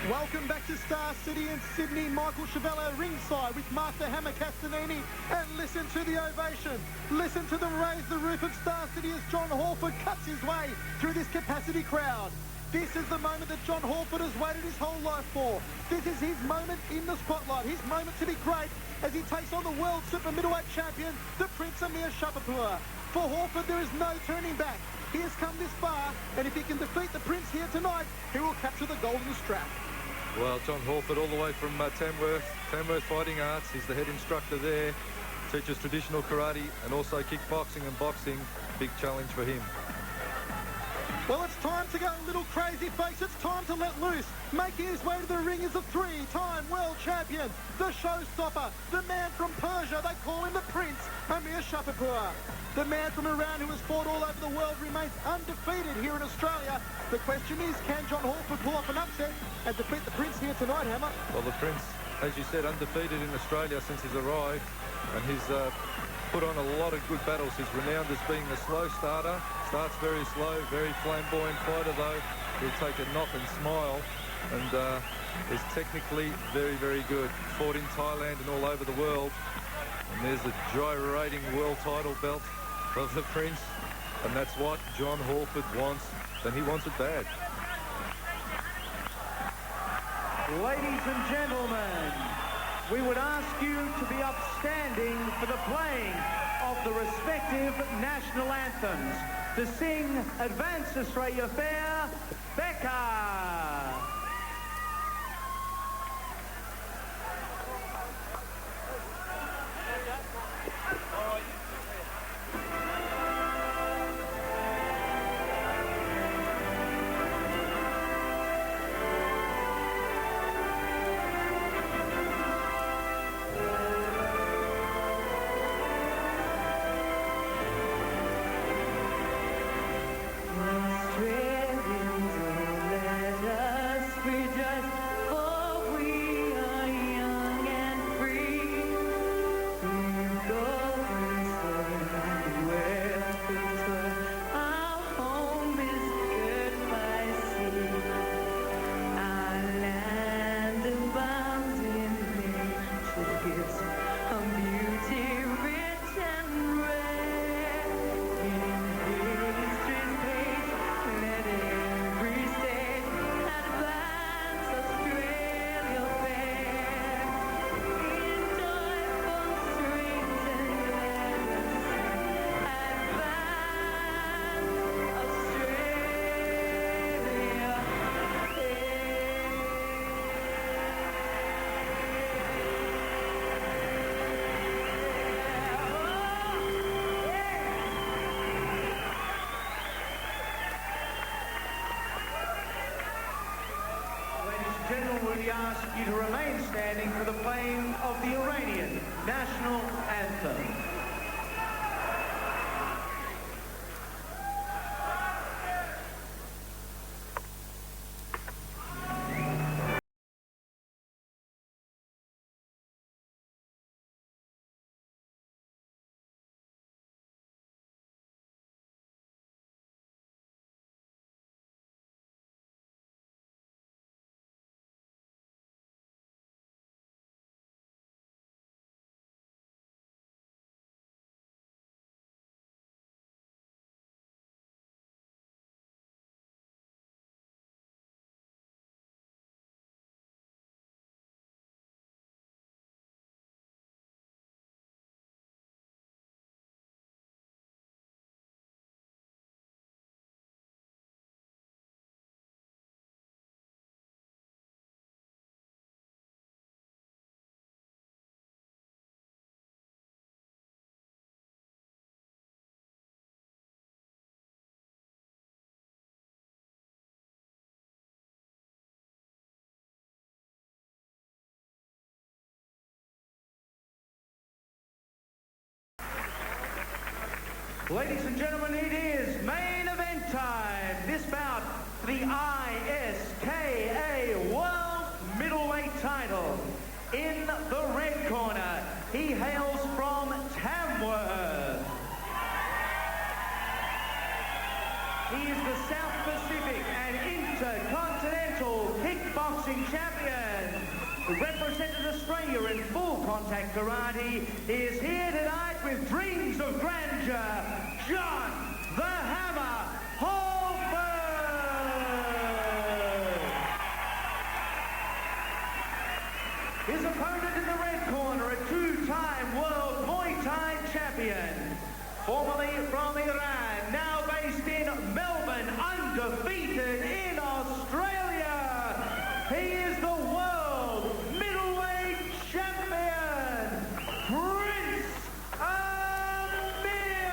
Welcome back to Star City in Sydney. Michael Chavello ringside with Master Hammer Castanini. And listen to the ovation. Listen to them raise the roof of Star City as John Halford cuts his way through this capacity crowd. This is the moment that John Halford has waited his whole life for. This is his moment in the spotlight, his moment to be great as he takes on the world super middleweight champion, the Prince Amir Shafipour. For Halford, there is no turning back. He has come this far, and if he can defeat the Prince here tonight, he will capture the golden strap. Well, John Halford all the way from Tamworth Fighting Arts. He's the head instructor there. Teaches traditional karate and also kickboxing and boxing. Big challenge for him. Well, it's time to go a little crazy face. It's time to let loose. Making his way to the ring is a three-time world champion, the showstopper, the man from Persia. They call him the Prince, Amir Shafipour. The man from Iran who has fought all over the world remains undefeated here in Australia. The question is, can John Halford pull off an upset and defeat the Prince here tonight, Hammer? Well, the Prince, as you said, undefeated in Australia since he's arrived, and he's put on a lot of good battles. He's renowned as being a slow starter. Starts very slow, very flamboyant fighter though. He'll take a knock and smile, and is technically very, very good. Fought in Thailand and all over the world. And there's the gyrating world title belt of the Prince, and that's what John Halford wants, and he wants it bad. Ladies and gentlemen, we would ask you to be upstanding for the playing of the respective national anthems. To sing Advance Australia Fair, Becca. We ask you to remain standing for the playing of the Iranian national anthem. Ladies and gentlemen, it is main event time. This bout for the ISKA World Middleweight title. In the red corner, he hails from Tamworth. He is the South Pacific and Intercontinental Kickboxing Champion. Australia in full contact karate, is here tonight with dreams of grandeur, John the Hammer Halford. His opponent in the red corner, a two-time world Muay Thai champion, formerly from Iran, now based in Melbourne, undefeated in Australia. He is the world middleweight champion, Prince Amir.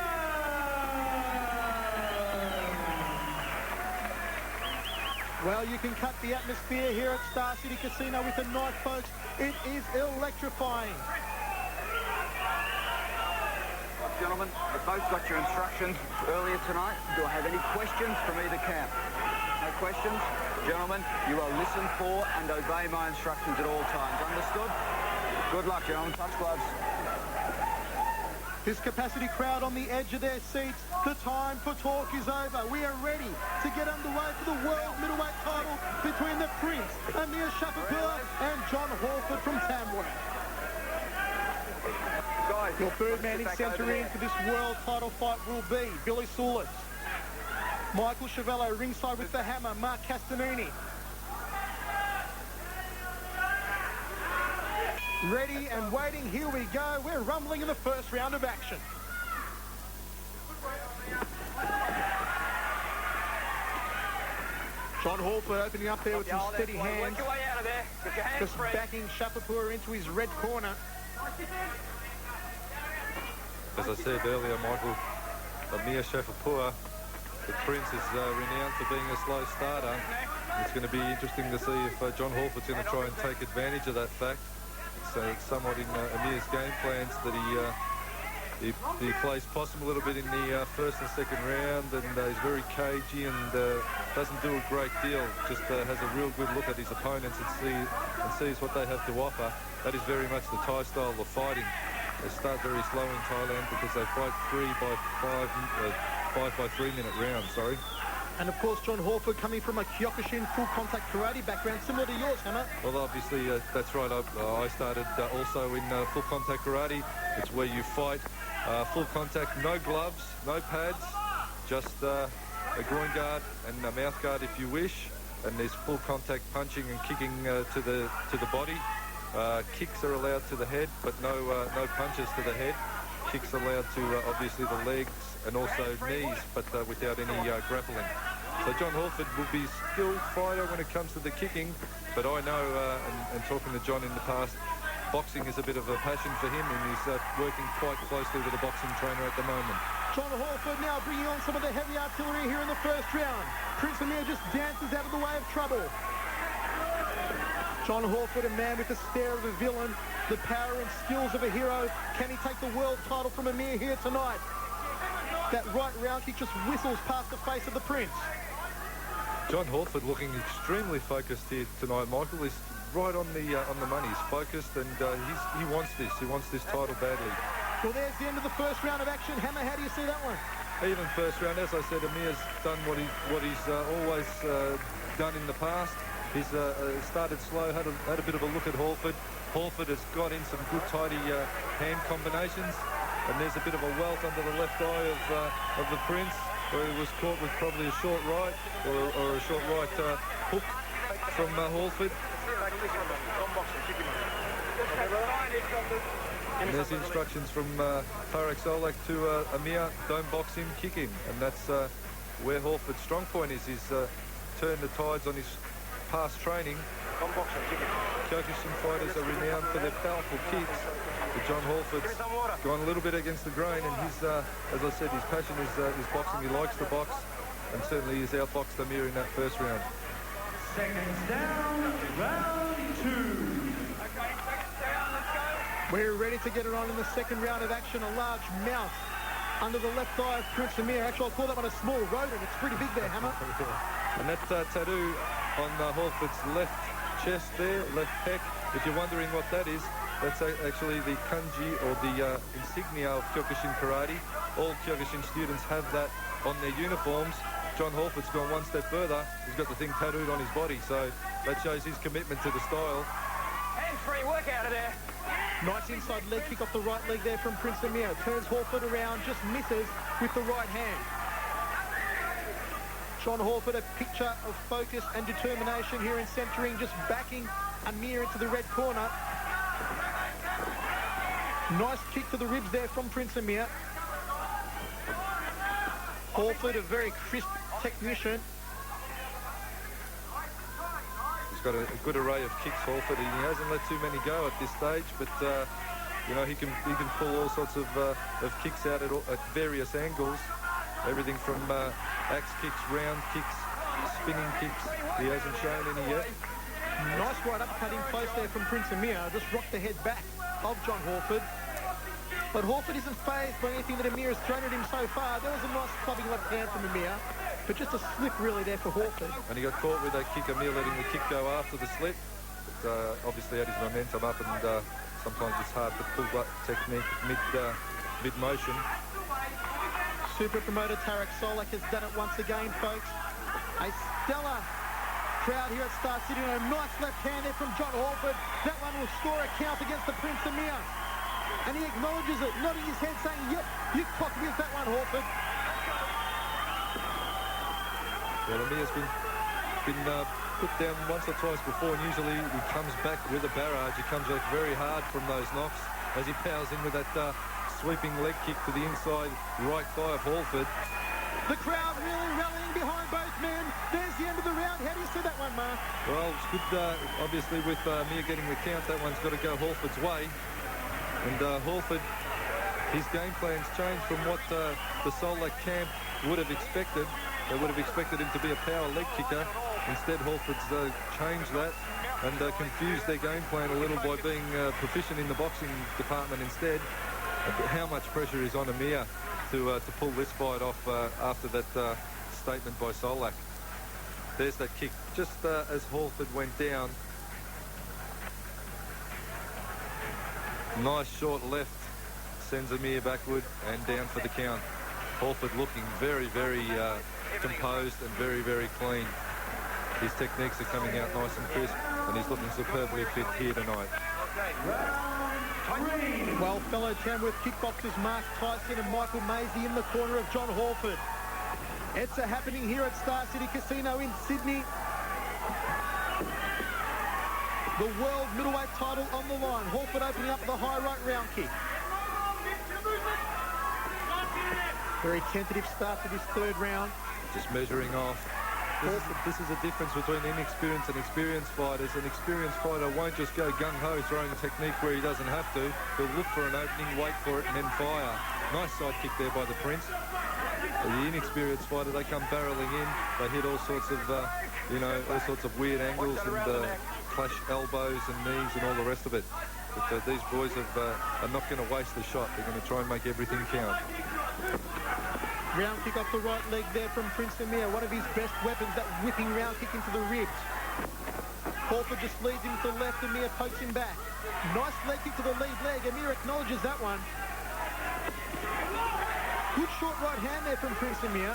Well, you can cut the atmosphere here at Star City Casino with a knife, folks. It is electrifying. Gentlemen, you've both got your instructions earlier tonight. Do I have any questions from either camp? No questions? Gentlemen, you are listened for and obey my instructions at all times. Understood? Good luck, gentlemen. Touch gloves. This capacity crowd on the edge of their seats. The time for talk is over. We are ready to get underway for the world middleweight title between the Prince, Amir Shafipour, and John Halford from Tamworth. Guys, Your third man in centre in for this world title fight will be Billy Soulis. Michael Chavello ringside with the hammer, Mark Castanini. Ready and waiting, here we go. We're rumbling in the first round of action. John Halford opening up there with some steady hands. Just backing Shafipour into his red corner. As I said earlier, Michael, Amir Shafipour, the Prince, is renowned for being a slow starter. It's going to be interesting to see if John Halford's going to try and take advantage of that fact. So it's somewhat in Amir's game plans that he plays possum a little bit in the first and second round, and he's very cagey and doesn't do a great deal. Just has a real good look at his opponents and sees what they have to offer. That is very much the Thai style of fighting. They start very slow in Thailand because they fight 5 by 3 minute rounds, sorry. And of course, John Halford coming from a Kyokushin full contact karate background, similar to yours, Hammer. Well, obviously, that's right. I started also in full contact karate. It's where you fight full contact, no gloves, no pads, just a groin guard and a mouth guard if you wish. And there's full contact punching and kicking to the body. Kicks are allowed to the head, but no punches to the head. Kicks allowed to obviously the legs and also knees, but without any grappling. So John Halford will be a skilled fighter when it comes to the kicking, but I know, and talking to John in the past, boxing is a bit of a passion for him, and he's working quite closely with a boxing trainer at the moment. John Halford now bringing on some of the heavy artillery here in the first round. Prince Amir just dances out of the way of trouble. John Halford, a man with the stare of a villain, the power and skills of a hero. Can he take the world title from Amir here tonight? That right round kick just whistles past the face of the Prince. John Halford looking extremely focused here tonight, Michael. He's right on the money. He's focused, and he wants this. He wants this title badly. Well, there's the end of the first round of action. Hammer, how do you see that one? Even first round, as I said, Amir's done what he's always done in the past. He's started slow, had a bit of a look at Halford. Halford has got in some good, tidy hand combinations, and there's a bit of a welt under the left eye of the Prince, where he was caught with probably a short right or a short right hook from Halford. And there's instructions from Tarek Solak to Amir: don't box him, kick him. And that's where Halford's strong point is. He's turned the tides on his past training. Kyokushin fighters are renowned for their powerful kicks, but John Halford's gone a little bit against the grain, and his, as I said, his passion is boxing. He likes to box, and certainly he's outboxed Amir in that first round. Seconds down, round 2. We're ready to get it on in the second round of action. A large mount under the left eye of Prince Amir. Actually, I'll call that one a small rodent. It's pretty big there, Hammer. And that tattoo on Halford's left chest there, left pec, if you're wondering what that is, that's actually the kanji, or the insignia of Kyokushin karate. All Kyokushin students have that on their uniforms. John Halford's gone one step further. He's got the thing tattooed on his body, so that shows his commitment to the style. free work out of there. Nice inside leg kick off the right leg there from Prince Amir. Turns Halford around, just misses with the right hand. John Halford, a picture of focus and determination here in centering, just backing Amir into the red corner. Nice kick to the ribs there from Prince Amir. Halford, a very crisp technician. He's got a good array of kicks, Halford. He hasn't let too many go at this stage, but you know, he can pull all sorts of kicks out at various angles. Everything from axe kicks, round kicks, spinning kicks. He hasn't shown any yet. Nice right uppercut in close there from Prince Amir. Just rocked the head back of John Halford. But Halford isn't fazed by anything that Amir has thrown at him so far. There was a nice clubbing left hand from Amir, but just a slip really there for Halford. And he got caught with that kick, Amir letting the kick go after the slip. But obviously had his momentum up, and sometimes it's hard to pull that technique mid-motion. Super promoter Tarek Solak has done it once again, folks. A stellar crowd here at Star City. And a nice left hand there from John Halford. That one will score a count against the Prince Amir. And he acknowledges it, nodding his head, saying, yep, you cocked with that one, Halford. Well, Amir's been put down once or twice before, and usually he comes back with a barrage. He comes back very hard from those knocks as he powers in with that sweeping leg kick to the inside right thigh of Halford. The crowd really rallying behind both men. There's the end of the round. How do you see that one, Mark? Well, it's good, obviously, with Amir getting the count. That one's got to go Halford's way. And Halford, his game plan's changed from what the Solak camp would have expected. They would have expected him to be a power leg kicker. Instead, Halford's changed that and confused their game plan a little by being proficient in the boxing department instead. How much pressure is on Amir to pull this fight off after that statement by Solak. There's that kick just as Halford went down. Nice short left sends Amir backward and down for the count. Halford looking very, very composed and very, very clean. His techniques are coming out nice and crisp, and he's looking superbly fit here tonight. Well, fellow Tamworth kickboxers Mark Tyson and Michael Maisie in the corner of John Halford. It's happening here at Star City Casino in Sydney. The world middleweight title on the line. Halford opening up the high right round kick. Very tentative start to this third round. Just measuring off. This is a difference between inexperienced and experienced fighters. An experienced fighter won't just go gung-ho throwing a technique where he doesn't have to. He'll look for an opening, wait for it, and then fire. Nice side kick there by the Prince. The inexperienced fighter, they come barreling in. They hit all sorts of, all sorts of weird angles and clash elbows and knees and all the rest of it. But these boys are not going to waste the shot. They're going to try and make everything count. Round kick off the right leg there from Prince Amir. One of his best weapons, that whipping round kick into the ribs. Halford just leads him to the left. Amir pokes him back. Nice leg kick to the lead leg. Amir acknowledges that one. Good short right hand there from Prince Amir.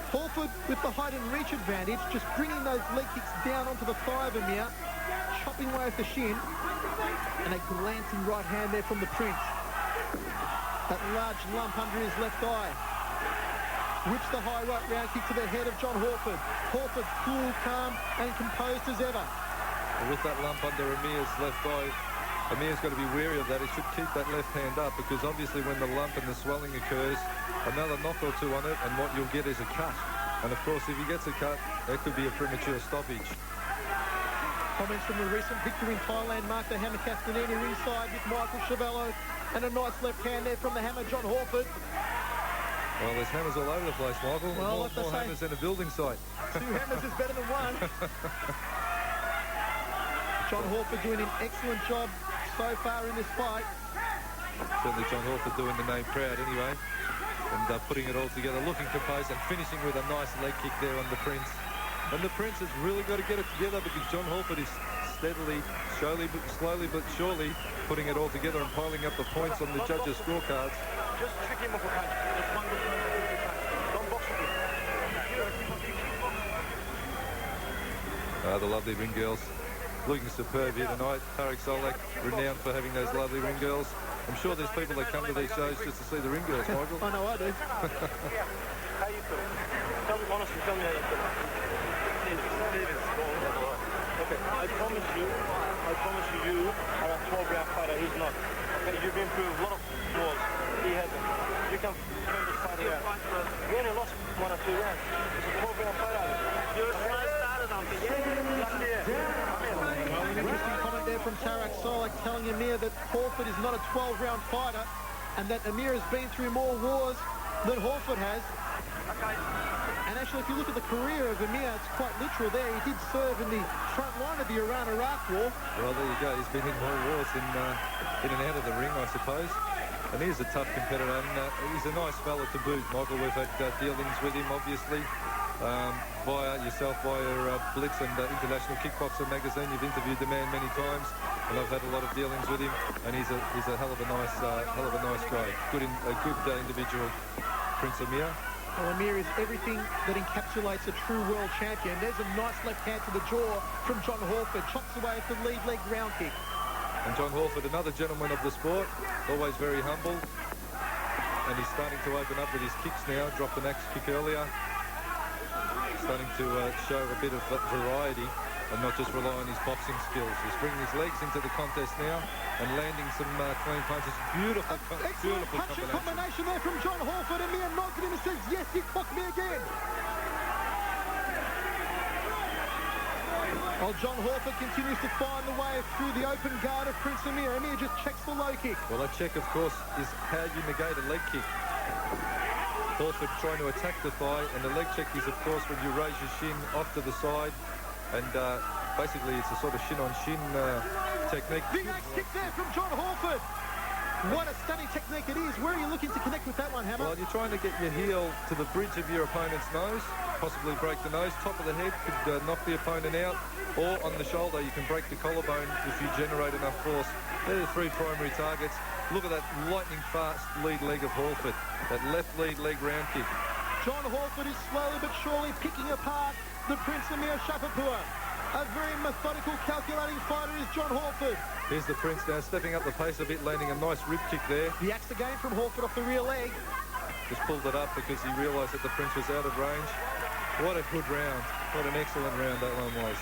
Halford with the height and reach advantage, just bringing those leg kicks down onto the thigh of Amir, chopping away with the shin, and a glancing right hand there from the Prince. That large lump under his left eye. Whips the high right round kick to the head of John Halford. Halford cool, calm, and composed as ever. With that lump under Amir's left eye, Amir's got to be wary of that. He should keep that left hand up, because obviously when the lump and the swelling occurs, another knock or two on it, and what you'll get is a cut. And of course, if he gets a cut, that could be a premature stoppage. Comments from the recent victory in Thailand. Mark the Hammer Castanini ringside with Michael Chavello, and a nice left hand there from the Hammer, John Halford. Well, there's hammers all over the place, Michael. Well, more hammers than a building site. 2 hammers is better than 1. John Halford doing an excellent job so far in this fight. Certainly John Halford doing the name proud anyway. And putting it all together, looking composed and finishing with a nice leg kick there on the Prince. And the Prince has really got to get it together, because John Halford is steadily, slowly but surely putting it all together and piling up the points on the judges' scorecards. Just trick him off a punch. Just one good punch. Don't box with him. The lovely ring girls looking superb here tonight. Tarek Solak, renowned for having those lovely ring girls. I'm sure there's people that come to these shows just to see the ring girls, Michael. I know I do. How you feeling? Tell me honestly, tell me how you feeling. Okay, I promise you, you are a 12-round fighter. He's not. Okay, you've been through a lot of wars. He hasn't. You can turn this fight here. You only lost 1 or 2 rounds. It's a 12-round fighter. You're a slow starter, don't you? Well, an interesting comment there from Tarek Solak telling Amir that Halford is not a 12-round fighter and that Amir has been through more wars than Halford has. And actually, if you look at the career of Amir, it's quite literal there. He did serve in the front line of the Iran-Iraq war. Well, there you go. He's been in more wars in and out of the ring, I suppose. And he's a tough competitor, and he's a nice fella to boot, Michael. We've had dealings with him, obviously, via Blitz and International Kickboxer magazine. You've interviewed the man many times, and I've had a lot of dealings with him. And he's a hell of a nice guy. Good individual, Prince Amir. Well, Amir is everything that encapsulates a true world champion. There's a nice left hand to the jaw from John Halford. Chops away at the lead leg round kick. And John Halford, another gentleman of the sport, always very humble. And he's starting to open up with his kicks now. Dropped an axe kick earlier. Starting to show a bit of variety and not just rely on his boxing skills. He's bringing his legs into the contest now and landing some clean punches. Beautiful punching combination there from John Halford. Amir nods at him and says, yes, you clocked me again. While John Halford continues to find the way through the open guard of Prince Amir. Amir just checks the low kick. Well, that check, of course, is how you negate a leg kick. Halford trying to attack the thigh, and the leg check is, of course, when you raise your shin off to the side, and basically it's a sort of shin-on-shin technique. The axe kick there from John Halford. What a stunning technique it is. Where are you looking to connect with that one, Hammer? Well, you're trying to get your heel to the bridge of your opponent's nose, possibly break the nose. Top of the head could knock the opponent out, or on the shoulder you can break the collarbone if you generate enough force. They're the 3 primary targets. Look at that lightning-fast lead leg of Halford, that left lead leg round kick. John Halford is slowly but surely picking apart the Prince Amir Shafipour. A very methodical, calculating fighter is John Halford. Here's the Prince now, stepping up the pace a bit, landing a nice rib kick there. The axe again from Halford off the rear leg. Just pulled it up because he realised that the Prince was out of range. What a good round. What an excellent round that one was.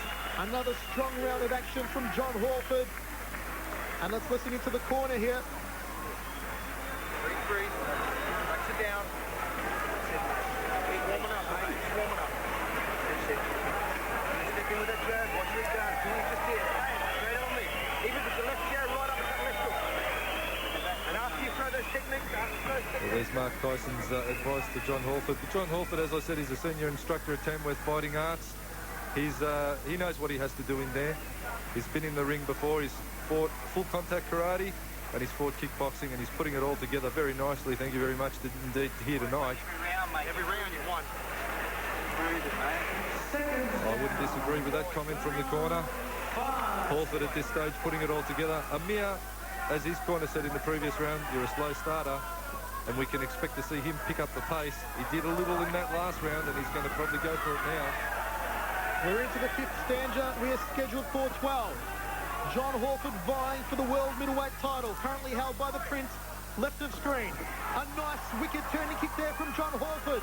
Another strong round of action from John Halford. And let's listen into the corner here. Breathe. Relax it down. Keep warming up, mate. Keep warming up. That's it. Sticking with that jab. Watch where you're going. Do it just here. Straight on me. Even with the left jab right up at that left hook. And after you throw those techniques, Well, there's Mark Tyson's advice to John Halford. But John Halford, as I said, he's a senior instructor at Tamworth Fighting Arts. He knows what he has to do in there. He's been in the ring before. He's fought full contact karate, and he's fought kickboxing, and he's putting it all together very nicely. Thank you very much indeed here tonight. every round, mate. Every round you won. I wouldn't disagree with that comment from the corner. Halford at this stage putting it all together. Amir, as his corner said in the previous round, you're a slow starter, and we can expect to see him pick up the pace. He did a little in that last round, and he's going to probably go for it now. We're into the 5th stanza. We are scheduled for 12. John Halford vying for the world middleweight title, currently held by the Prince, left of screen. A nice wicked turning kick there from John Halford.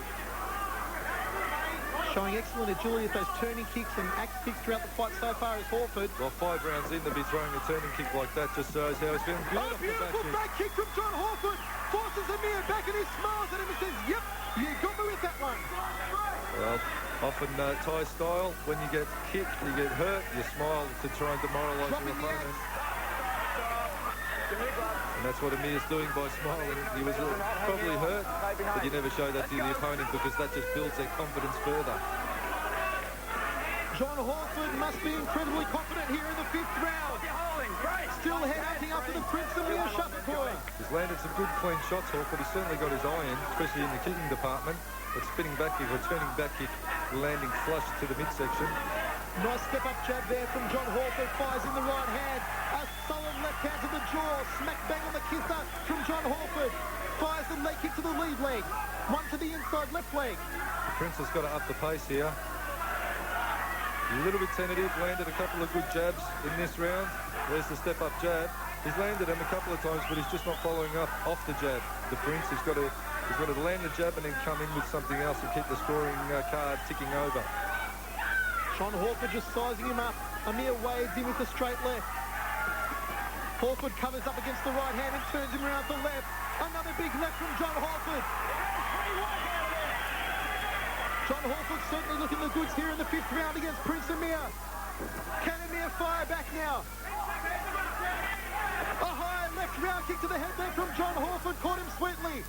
Showing excellent agility at those turning kicks and axe kicks throughout the fight so far as Halford. Well, 5 rounds in to be throwing a turning kick like that just shows how he's feeling. Beautiful back kick from John Halford. Forces Amir back and he smiles at him and says, yep, you got me with that one. Well, often Thai style, when you get kicked, you get hurt, you smile to try and demoralise your opponent. And that's what Amir's doing by smiling. He was probably hurt, but you never show that to the opponent because that just builds their confidence further. John Halford must be incredibly confident here in the 5th round. Still head-hunting after the Prince Amir Shafipour. He's landed some good clean shots, Halford. He's certainly got his eye in, especially in the kicking department. But spinning back kick or turning back kick, landing flush to the midsection. Nice step-up jab there from John Halford. Fires in the right hand. A solid left hand to the jaw. Smack bang on the kisser from John Halford. Fires the leg kick to the lead leg. One to the inside left leg. The Prince has got to up the pace here. A little bit tentative, landed a couple of good jabs in this round. There's the step-up jab. He's landed them a couple of times, but he's just not following up off the jab. The Prince has got to land the jab and then come in with something else and keep the scoring card ticking over. John Halford just sizing him up. Amir wades in with the straight left. Halford covers up against the right hand and turns him around to left. Another big left from John Halford. John Halford certainly looking the goods here in the 5th round against Prince Amir. Can Amir fire back now? A high left round kick to the head there from John Halford, caught him sweetly.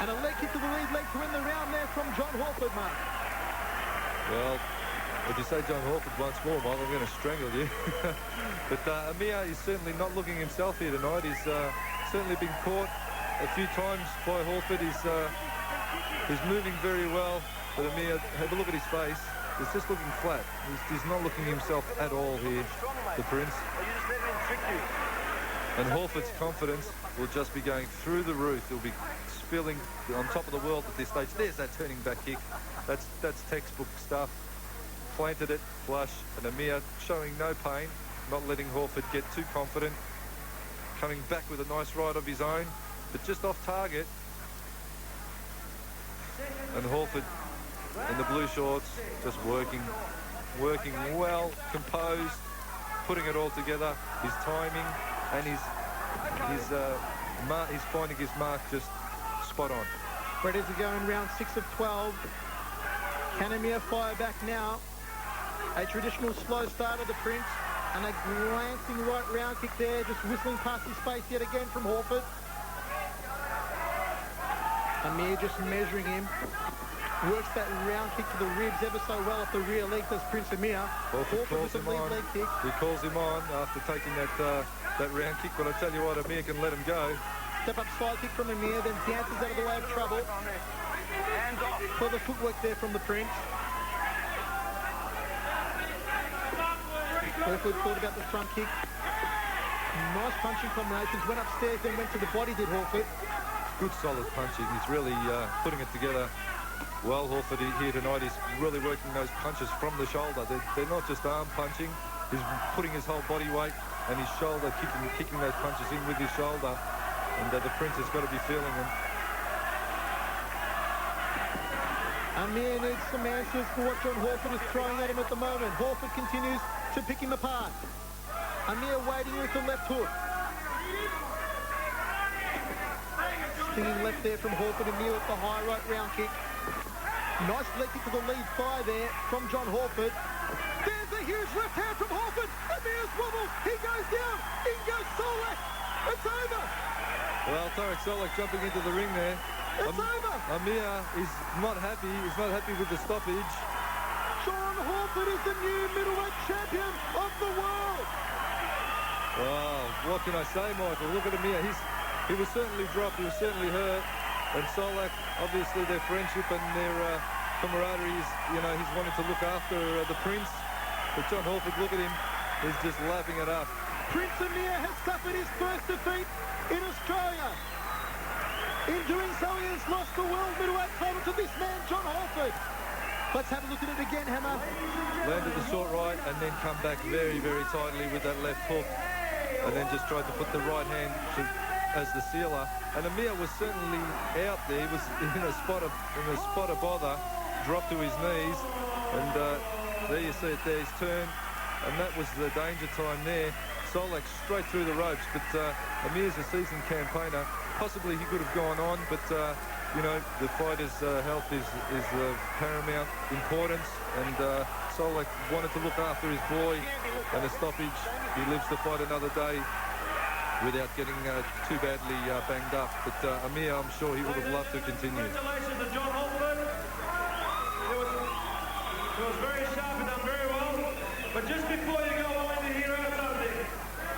And a leg kick to the lead leg to end the round there from John Halford, Mark. Well, if you say John Halford once more, Mike, I'm going to strangle you. But Amir is certainly not looking himself here tonight. He's certainly been caught a few times by Halford. He's moving very well. But Amir, have a look at his face. He's just looking flat. He's not looking himself at all here, the Prince. And Halford's confidence will just be going through the roof. He'll be feeling on top of the world at this stage. There's that turning back kick. That's textbook stuff. Planted it, flush, and Amir showing no pain, not letting Halford get too confident. Coming back with a nice right of his own, but just off target. And Halford in the blue shorts, just working well, composed, putting it all together. His timing and he's finding his mark just spot on. Ready to go in round 6 of 12. Can Amir fire back now? A traditional slow start of the Prince, and a glancing right round kick there, just whistling past his face yet again from Halford. Amir just measuring him. Works that round kick to the ribs ever so well off the rear leg, does Prince Amir. Halford calls him on. Leg kick. He calls him on after taking that round kick, but I tell you what, Amir can let him go. Step up side kick from Amir, then dances out of the way of trouble. For the footwork there from the Prince. Halford thought about the front kick. Nice punching combinations. Went upstairs, then went to the body, did Halford. Good solid punching. He's really putting it together well. Halford here tonight is really working those punches from the shoulder. They're not just arm punching. He's putting his whole body weight and his shoulder, kicking those punches in with his shoulder. And the Prince has got to be feeling them. Amir needs some answers for what John Halford is throwing at him at the moment. Halford continues to pick him apart. Amir waiting with the left hook. Stinging left there from Halford. Amir with the high right round kick. Nice leg kick to the lead thigh there from John Halford. There's a huge left hand from Halford. Amir's wobbled. He goes down. In goes Solak. It's over. Well, Tarek Solak jumping into the ring there. It's over. Amir is not happy. He's not happy with the stoppage. John Halford is the new middleweight champion of the world. Wow, what can I say, Michael? Look at Amir. He was certainly dropped. He was certainly hurt. And Solak, obviously their friendship and their camaraderie is, he's wanting to look after the Prince. But John Halford, look at him. He's just lapping it up. Prince Amir has suffered his first defeat in Australia. In doing so, he has lost the world middleweight title to this man, John Halford. Let's have a look at it again, Hammer. Landed the short right and then come back very, very tightly with that left hook. And then just tried to put the right hand as the sealer. And Amir was certainly out there. He was in a spot of bother. Dropped to his knees. And there you see it there, his turn. And that was the danger time there. Solak straight through the ropes. But Amir's a seasoned campaigner. Possibly he could have gone on, but the fighter's health is of paramount importance, and Solak wanted to look after his boy, and a stoppage. He lives to fight another day without getting too badly banged up. But Amir, I'm sure he would have loved to continue. Congratulations to John Halford. It was very sharp and done very well. But just before you go, I want to hear out something.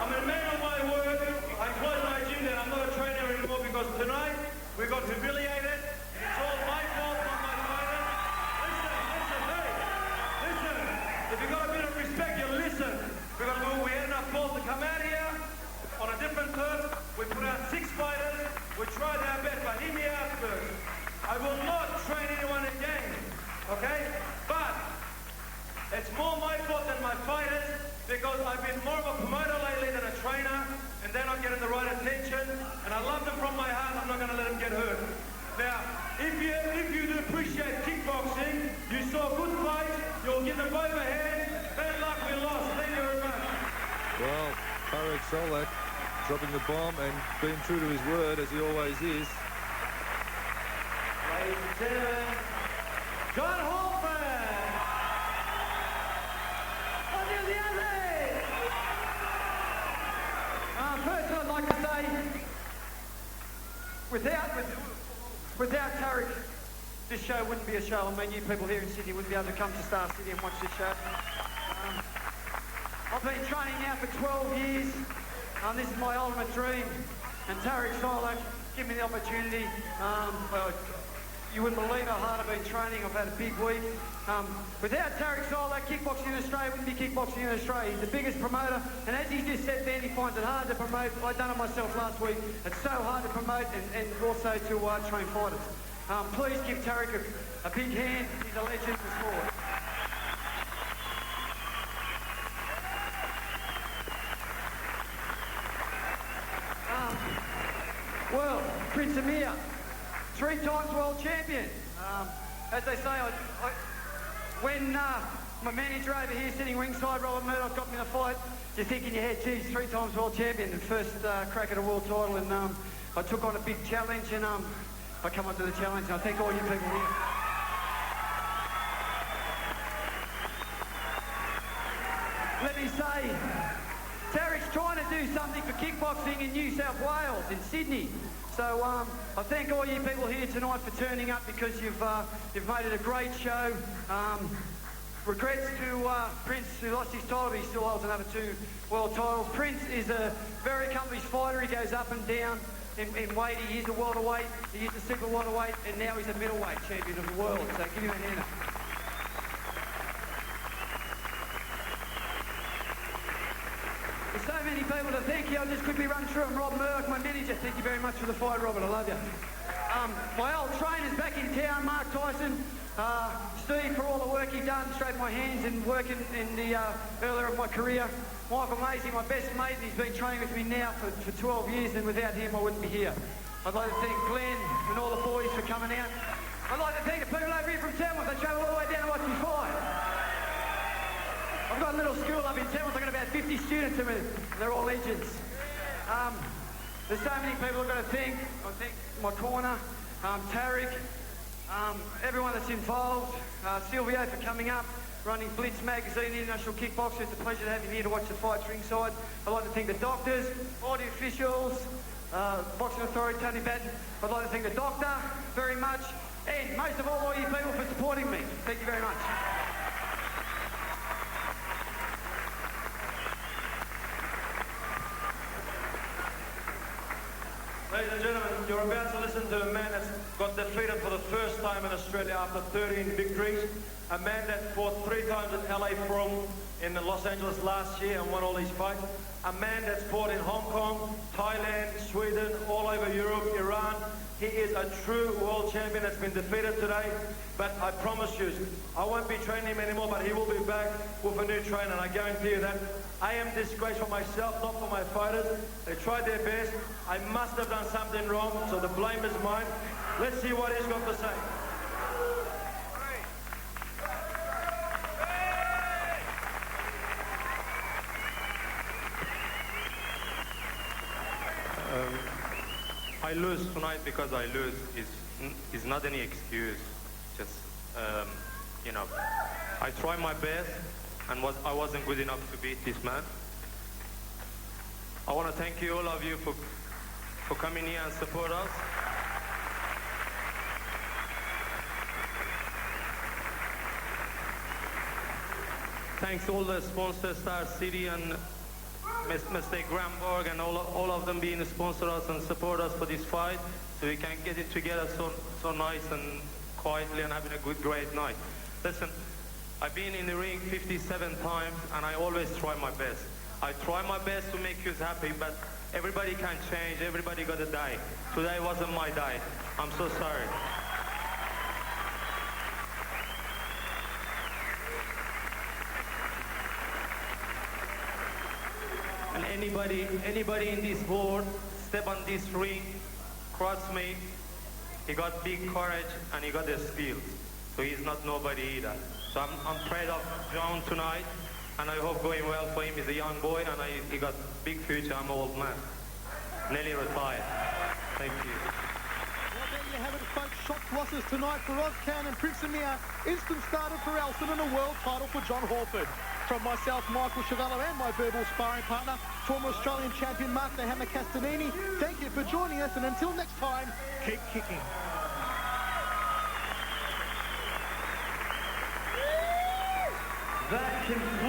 I'm a man of my word. I close my gym and I'm not a trainer anymore because tonight we got humiliated. It's all my fault, not my fighter. Listen. If you got a bit of respect, you listen. Because we had enough balls to come out here on a different turf. We put out 6 fighters. We tried our best, but hear me out first. I will not train anyone again. more my fault than my fighters because I've been more of a promoter lately than a trainer, and they're not getting the right attention, and I love them from my heart. I'm not going to let them get hurt. Now, if you do appreciate kickboxing, you saw a good fight, you'll give them both a hand. Bad luck, we lost. Thank you very much. Well, Tarek Solak dropping the bomb and being true to his word, as he always is. Ladies and gentlemen, John Halford. On the other. First, I'd like to say, without Tarek, this show wouldn't be a show. I mean, you people here in Sydney wouldn't be able to come to Star City and watch this show. I've been training now for 12 years. This is my ultimate dream. And Tarek Solak give me the opportunity. Well, you wouldn't believe how hard I've been training. I've had a big week. Without Tarek Solak, kickboxing in Australia wouldn't be kickboxing in Australia. He's the biggest promoter, and as he just said then, he finds it hard to promote. I done it myself last week. It's so hard to promote and also to train fighters. Please give Tarek a big hand. He's a legend for sport. Well, Prince Amir, 3 times world champion. As they say, when my manager over here sitting ringside, Robert Murdoch, got me in a fight, you think in your head, geez, 3 times world champion, and first crack at a world title, and I took on a big challenge, and I come up to the challenge, and I thank all you people here. Let me say, Tarek's trying to do something for kickboxing in New South Wales, in Sydney. So I thank all you people here tonight for turning up because you've made it a great show. Regrets to Prince, who lost his title, but he still holds another 2 world titles. Prince is a very accomplished fighter. He goes up and down in weight. He is a welterweight, he is a super welterweight, and now he's a middleweight champion of the world. So give him a hand. There's so many people to thank you. I'll just quickly run through them. Rob Murdoch, my manager, thank you very much for the fight, Robert. I love you. My old trainers back in town, Mark Tyson, Steve, for all the work he's done, straight my hands and working in the earlier of my career. Michael Maisie, my best mate, he's been training with me now for 12 years, and without him I wouldn't be here. I'd like to thank Glenn and all the boys for coming out. I'd like to thank the people over here from Tamworth. They travel all the way down to watch me fight. I've got a little school up in Tamworth. I've got about 50 students in it. They're all legends. There's so many people I've got to thank. I thank my corner, Tarek, everyone that's involved, Silvio for coming up, running Blitz Magazine, International Kickboxer. It's a pleasure to have you here to watch the fights ringside. I'd like to thank the doctors, all the officials, Boxing Authority, Tony Batten. I'd like to thank the doctor very much, and most of all you people for supporting me. Thank you very much. Ladies and gentlemen, you're about to listen to a man that's got defeated for the first time in Australia after 13 victories. A man that fought 3 times at LA Forum in Los Angeles last year and won all these fights. A man that's fought in Hong Kong, Thailand, Sweden, all over Europe, Iran. He is a true world champion that's been defeated today. But I promise you, I won't be training him anymore, but he will be back with a new trainer. And I guarantee you that. I am disgraced for myself, not for my fighters. They tried their best. I must have done something wrong, so the blame is mine. Let's see what he's got to say. I lose tonight because I lose is not any excuse. Just, you know, I try my best and I wasn't good enough to beat this man. I want to thank you, all of you, for coming here and support us. Thanks all the sponsors, Star City and Mr. Gramborg, and all of them being sponsor us and support us for this fight, so we can get it together so nice and quietly and having a great night. Listen, I've been in the ring 57 times and I always try my best. I try my best to make you happy, but everybody can change, everybody got to die. Today wasn't my day. I'm so sorry. anybody in this world step on this ring, cross me, he got big courage and he got the skill. So he's not nobody either. So I'm proud of John tonight, and I hope going well for him. He's a young boy, and he got big future. I'm an old man, nearly retired. Thank you. Well, there you have it, folks. Shot losses tonight for Ozcan and Prince Amir. Instant starter for Elson and a world title for John Halford. From myself, Michael Chavello, and my verbal sparring partner, former Australian champion Master Hammer Castanini, thank you for joining us, and until next time, keep kicking. That concludes